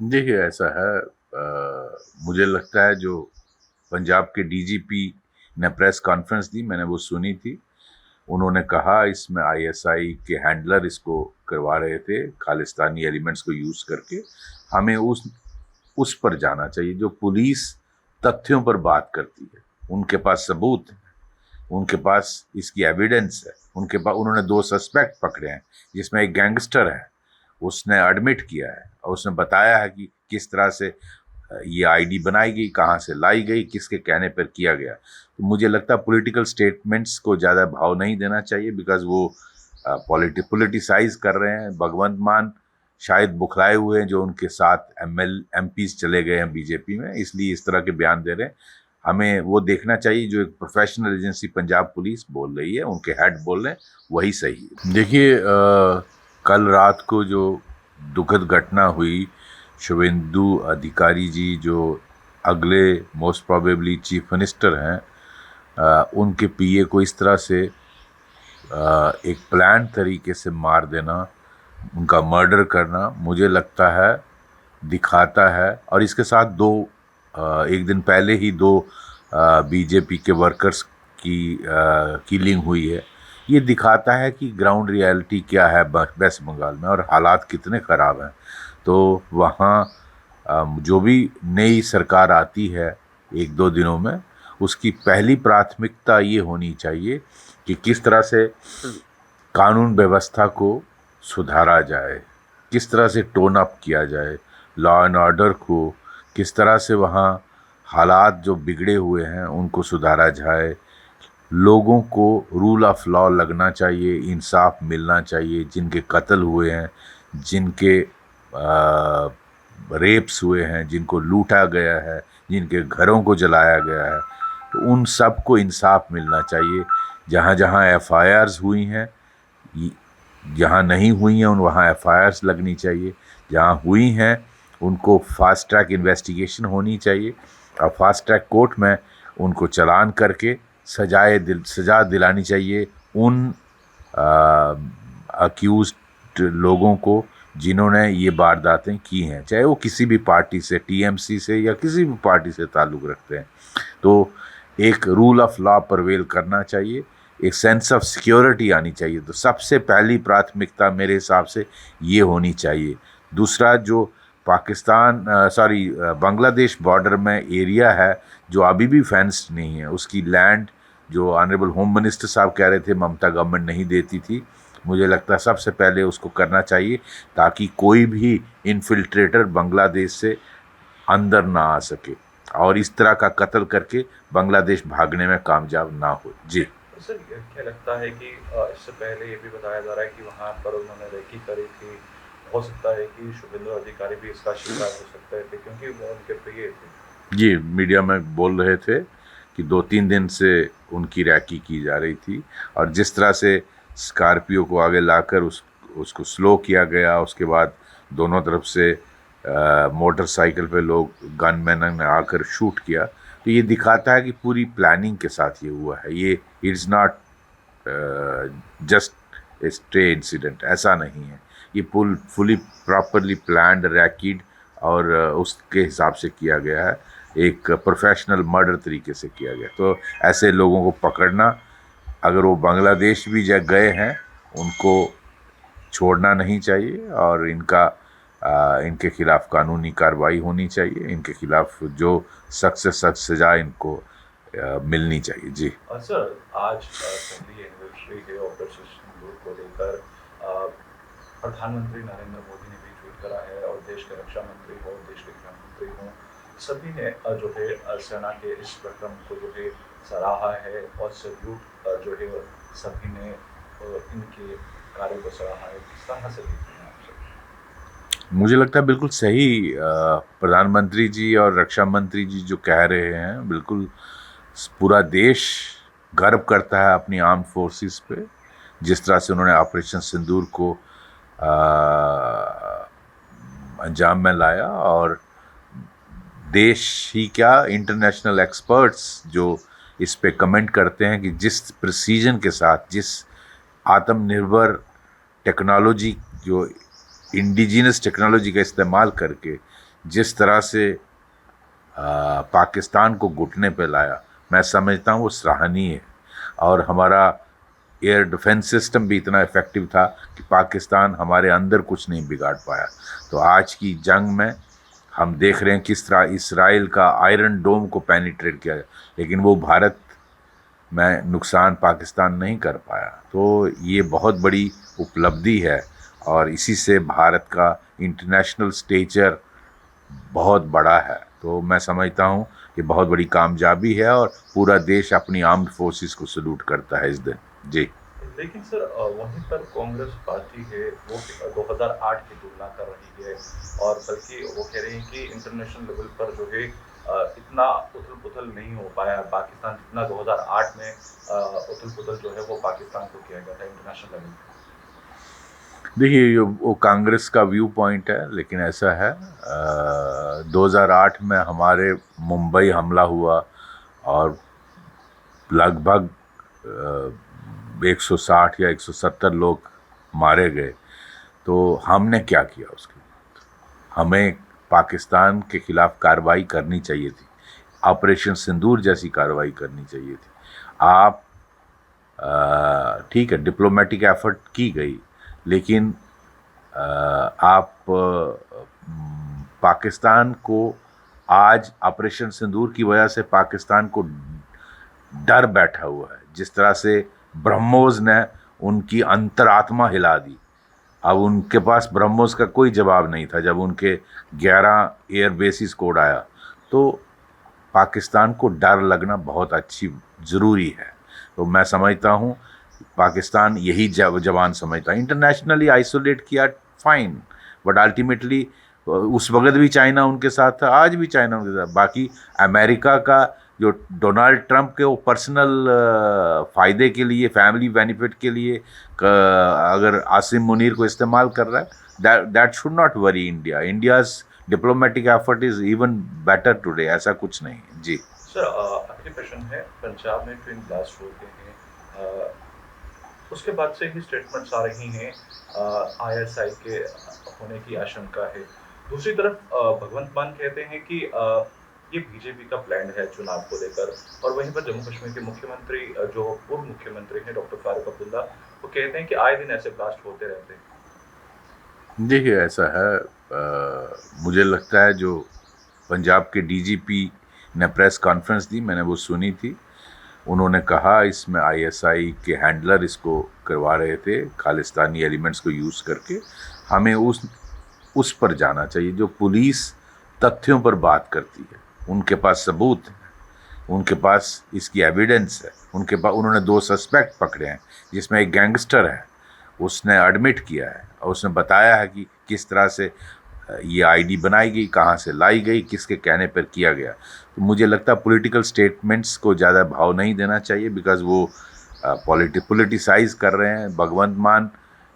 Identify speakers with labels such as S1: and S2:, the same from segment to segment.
S1: देखिए ऐसा है, मुझे लगता है जो पंजाब के डीजीपी ने प्रेस कॉन्फ्रेंस दी, मैंने वो सुनी थी। उन्होंने कहा इसमें आईएसआई के हैंडलर इसको करवा रहे थे खालिस्तानी एलिमेंट्स को यूज करके। हमें उस पर जाना चाहिए जो पुलिस तथ्यों पर बात करती है, उनके पास सबूत है, उनके पास इसकी एविडेंस है, उनके पास उन्होंने 2 सस्पेक्ट पकड़े हैं जिसमें एक गैंगस्टर है, उसने एडमिट किया है और उसने बताया है कि किस तरह से ये आईडी बनाई गई, कहाँ से लाई गई, किसके कहने पर किया गया। तो मुझे लगता है पॉलिटिकल स्टेटमेंट्स को ज़्यादा भाव नहीं देना चाहिए, बिकॉज वो पॉलिटिसाइज कर रहे हैं। भगवंत मान शायद बुखलाए हुए हैं जो उनके साथ एमपीज चले गए हैं बीजेपी में, इसलिए इस तरह के बयान दे रहे हैं। हमें वो देखना चाहिए जो एक प्रोफेशनल एजेंसी पंजाब पुलिस बोल रही है, उनके हेड बोल रहे हैं, वही सही है। देखिए कल रात को जो दुखद घटना हुई, शुभेंदु अधिकारी जी जो अगले मोस्ट प्रोबेबली चीफ मिनिस्टर हैं, उनके पीए को इस तरह से एक प्लान तरीके से मार देना, उनका मर्डर करना, मुझे लगता है दिखाता है। और इसके साथ एक दिन पहले ही 2 बीजेपी के वर्कर्स की किलिंग हुई है। ये दिखाता है कि ग्राउंड रियलिटी क्या है वेस्ट बंगाल में और हालात कितने ख़राब हैं। तो वहाँ जो भी नई सरकार आती है 1-2 दिनों में, उसकी पहली प्राथमिकता ये होनी चाहिए कि किस तरह से कानून व्यवस्था को सुधारा जाए, किस तरह से टोन अप किया जाए, लॉ एंड ऑर्डर को किस तरह से वहाँ हालात जो बिगड़े हुए हैं उनको सुधारा जाए, लोगों को रूल ऑफ लॉ लगना चाहिए, इंसाफ मिलना चाहिए, जिनके कत्ल हुए हैं, जिनके रेप्स हुए हैं, जिनको लूटा गया है, जिनके घरों को जलाया गया है, तो उन सब को इंसाफ मिलना चाहिए। जहाँ जहाँ एफआईआर्स हुई हैं, जहाँ नहीं हुई हैं उन वहाँ एफआईआर्स लगनी चाहिए, जहाँ हुई हैं उनको फास्ट ट्रैक इन्वेस्टिगेशन होनी चाहिए और फास्ट ट्रैक कोर्ट में उनको चालान करके सजा दिलानी चाहिए उन अक्यूज्ड लोगों को जिन्होंने ये वारदातें की हैं, चाहे वो किसी भी पार्टी से, टीएमसी से या किसी भी पार्टी से ताल्लुक़ रखते हैं। तो एक रूल ऑफ लॉ परवेल करना चाहिए, एक सेंस ऑफ सिक्योरिटी आनी चाहिए। तो सबसे पहली प्राथमिकता मेरे हिसाब से ये होनी चाहिए। दूसरा, जो पाकिस्तान बांग्लादेश बॉर्डर में एरिया है जो अभी भी फेंस्ड नहीं है, उसकी लैंड जो ऑनरेबल होम मिनिस्टर साहब कह रहे थे ममता गवर्नमेंट नहीं देती थी, मुझे लगता है सबसे पहले उसको करना चाहिए ताकि कोई भी इन्फिल्ट्रेटर बांग्लादेश से अंदर ना आ सके और इस तरह का कत्ल करके बांग्लादेश भागने में कामयाब ना हो। जी
S2: सर, क्या लगता है कि इससे पहले ये भी बताया जा रहा है कि वहाँ पर उन्होंने रेकी करी थी, हो सकता है कि शुभेंदु अधिकारी भी इसका शिकार हो सकते थे क्योंकि वो उनके प्रिय थे।
S1: जी, मीडिया में बोल रहे थे कि 2-3 दिन से उनकी रैकी की जा रही थी और जिस तरह से स्कॉर्पियो को आगे लाकर उसको स्लो किया गया, उसके बाद दोनों तरफ से मोटरसाइकिल पे लोग गनमैन ने आकर शूट किया, तो ये दिखाता है कि पूरी प्लानिंग के साथ ये हुआ है। ये it's not just a stray incident, ऐसा नहीं है। ये फुली प्रॉपरली प्लान्ड, रैकीड और उसके हिसाब से किया गया है, एक प्रोफेशनल मर्डर तरीके से किया गया। तो ऐसे लोगों को पकड़ना, अगर वो बांग्लादेश भी गए हैं, उनको छोड़ना नहीं चाहिए और इनके खिलाफ कानूनी कार्रवाई होनी चाहिए, इनके खिलाफ जो सख्त से सख्त सजा इनको मिलनी चाहिए। जी
S2: सर, आज पहली एनिवर्सरी है ऑपरेशन सिंदूर को लेकर प्रधानमंत्री नरेंद्र मोदी ने भी ट्वीट करा है और देश के रक्षा मंत्री हो, देश के गृह मंत्री हों, सभी ने जो है सेना के इस प्रक्रम को जो है सराहा है और सल्यूट जो है सभी ने इनके कार्य को सराहा है। किस तरह से देखते हैं आप सब?
S1: मुझे लगता है बिल्कुल सही। प्रधानमंत्री जी और रक्षा मंत्री जी जो कह रहे हैं, बिल्कुल पूरा देश गर्व करता है अपनी आर्म फोर्सेस पे, जिस तरह से उन्होंने ऑपरेशन सिंदूर को अंजाम में लाया। और देश ही क्या, इंटरनेशनल एक्सपर्ट्स जो इस पे कमेंट करते हैं कि जिस प्रिसीजन के साथ, जिस आत्मनिर्भर टेक्नोलॉजी, जो इंडिजिनस टेक्नोलॉजी का इस्तेमाल करके जिस तरह से पाकिस्तान को घुटने पे लाया, मैं समझता हूँ वो सराहनीय है। और हमारा एयर डिफेंस सिस्टम भी इतना इफ़ेक्टिव था कि पाकिस्तान हमारे अंदर कुछ नहीं बिगाड़ पाया। तो आज की जंग में हम देख रहे हैं किस तरह इसराइल का आयरन डोम को पेनिट्रेट किया, लेकिन वो भारत में नुकसान पाकिस्तान नहीं कर पाया। तो ये बहुत बड़ी उपलब्धि है और इसी से भारत का इंटरनेशनल स्टेचर बहुत बड़ा है। तो मैं समझता हूँ कि बहुत बड़ी कामयाबी है और पूरा देश अपनी आर्म्ड फोर्सेस को सल्यूट करता है इस दिन। जी।
S2: लेकिन सर वहीं पर कांग्रेस पार्टी है वो 2008 की तुलना कर रही है और बल्कि वो कह रही है कि इंटरनेशनल लेवल पर जो है इतना उथल पुथल नहीं हो पाया पाकिस्तान जितना 2008 में उथल पुथल जो है वो पाकिस्तान को किया गया था इंटरनेशनल लेवल पर।
S1: देखिए, ये वो कांग्रेस का व्यू पॉइंट है, लेकिन ऐसा है 2008 में हमारे मुंबई हमला हुआ और लगभग 160 या 170 लोग मारे गए। तो हमने क्या किया उसके बाद? हमें पाकिस्तान के खिलाफ कार्रवाई करनी चाहिए थी, ऑपरेशन सिंदूर जैसी कार्रवाई करनी चाहिए थी। आप ठीक है, डिप्लोमेटिक एफर्ट की गई, लेकिन आप पाकिस्तान को आज ऑपरेशन सिंदूर की वजह से पाकिस्तान को डर बैठा हुआ है। जिस तरह से ब्रह्मोस ने उनकी अंतरात्मा हिला दी, अब उनके पास ब्रह्मोस का कोई जवाब नहीं था जब उनके 11 एयर बेसिस को उड़ाया। तो पाकिस्तान को डर लगना बहुत अच्छी ज़रूरी है। तो मैं समझता हूँ पाकिस्तान यही जवान समझता है। इंटरनेशनली आइसोलेट किया, फाइन, बट अल्टीमेटली उस वक्त भी चाइना उनके साथ था, आज भी चाइना उनके साथ। बाकी अमेरिका का जो डोनाल्ड ट्रंप के वो पर्सनल फ़ायदे के लिए, फैमिली बेनिफिट के लिए अगर आसिम मुनीर को इस्तेमाल कर रहा है, that should not worry India. India's diplomatic effort is even better today. ऐसा कुछ नहीं है। जी
S2: सर आखिरी प्रश्न है, पंजाब में ट्विन ब्लास्ट होते हैं उसके बाद से ही स्टेटमेंट्स आ रही हैं आईएसआई के होने की आशंका है। दूसरी तरफ भगवंत मान कहते हैं कि ये बीजेपी का प्लान है चुनाव को लेकर, और वहीं पर जम्मू कश्मीर के मुख्यमंत्री जो पूर्व मुख्यमंत्री हैं डॉक्टर फारूक अब्दुल्ला, वो कहते हैं कि आए दिन ऐसे ब्लास्ट होते रहते हैं।
S1: देखिए, ऐसा है, मुझे लगता है जो पंजाब के डीजीपी ने प्रेस कॉन्फ्रेंस दी, मैंने वो सुनी थी। उन्होंने कहा इसमें आईएसआई के हैंडलर इसको करवा रहे थे खालिस्तानी एलिमेंट्स को यूज़ करके। हमें उस पर जाना चाहिए। जो पुलिस तथ्यों पर बात करती है, उनके पास सबूत है, उनके पास इसकी एविडेंस है, उनके पास उन्होंने 2 सस्पेक्ट पकड़े हैं, जिसमें एक गैंगस्टर है, उसने एडमिट किया है और उसने बताया है कि किस तरह से ये आईडी बनाई गई, कहाँ से लाई गई, किसके कहने पर किया गया। तो मुझे लगता है पॉलिटिकल स्टेटमेंट्स को ज़्यादा भाव नहीं देना चाहिए, बिकॉज़ वो पॉलिटिसाइज़ कर रहे हैं। भगवंत मान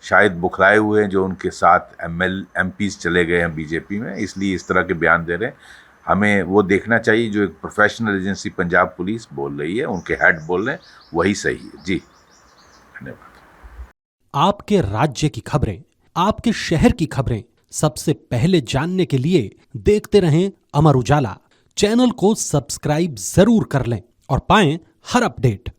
S1: शायद बुखलाए हुए हैं जो उनके साथ एमपीज़ चले गए हैं बीजेपी में, इसलिए इस तरह के बयान दे रहे हैं। हमें वो देखना चाहिए जो एक प्रोफेशनल एजेंसी पंजाब पुलिस बोल रही है, उनके हेड बोल रहे हैं, वही सही है। जी, धन्यवाद।
S3: आपके राज्य की खबरें, आपके शहर की खबरें सबसे पहले जानने के लिए देखते रहें अमर उजाला। चैनल को सब्सक्राइब जरूर कर लें और पाएं हर अपडेट।